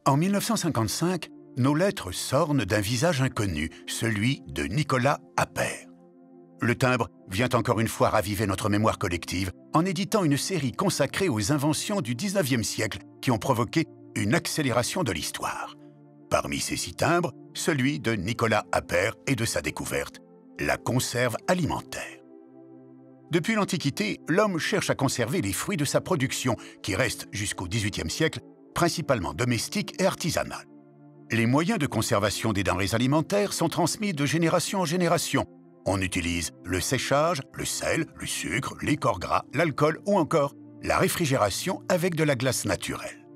En 1955, nos lettres s'ornent d'un visage inconnu, celui de Nicolas Appert. Le timbre vient encore une fois raviver notre mémoire collective en éditant une série consacrée aux inventions du 19e siècle qui ont provoqué une accélération de l'histoire. Parmi ces 6 timbres, celui de Nicolas Appert et de sa découverte, la conserve alimentaire. Depuis l'Antiquité, l'homme cherche à conserver les fruits de sa production, qui reste jusqu'au XVIIIe siècle principalement domestiques et artisanales. Les moyens de conservation des denrées alimentaires sont transmis de génération en génération. On utilise le séchage, le sel, le sucre, les corps gras, l'alcool ou encore la réfrigération avec de la glace naturelle.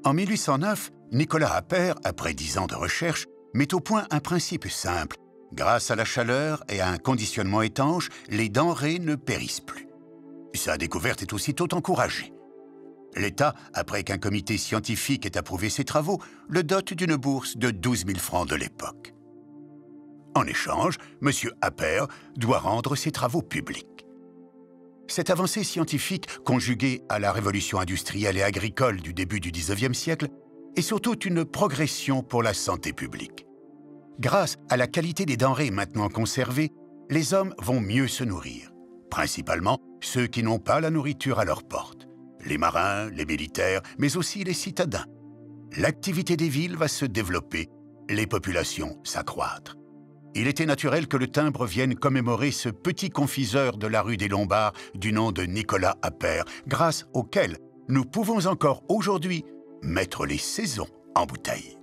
En 1809, Nicolas Appert, après 10 ans de recherche, met au point un principe simple. Grâce à la chaleur et à un conditionnement étanche, les denrées ne périssent plus. Sa découverte est aussitôt encouragée. L'État, après qu'un comité scientifique ait approuvé ses travaux, le dote d'une bourse de 12 000 francs de l'époque. En échange, M. Appert doit rendre ses travaux publics. Cette avancée scientifique, conjuguée à la révolution industrielle et agricole du début du XIXe siècle, est surtout une progression pour la santé publique. Grâce à la qualité des denrées maintenant conservées, les hommes vont mieux se nourrir, principalement ceux qui n'ont pas la nourriture à leur porte. Les marins, les militaires, mais aussi les citadins. L'activité des villes va se développer, les populations s'accroître. Il était naturel que le timbre vienne commémorer ce petit confiseur de la rue des Lombards du nom de Nicolas Appert, grâce auquel nous pouvons encore aujourd'hui mettre les saisons en bouteille.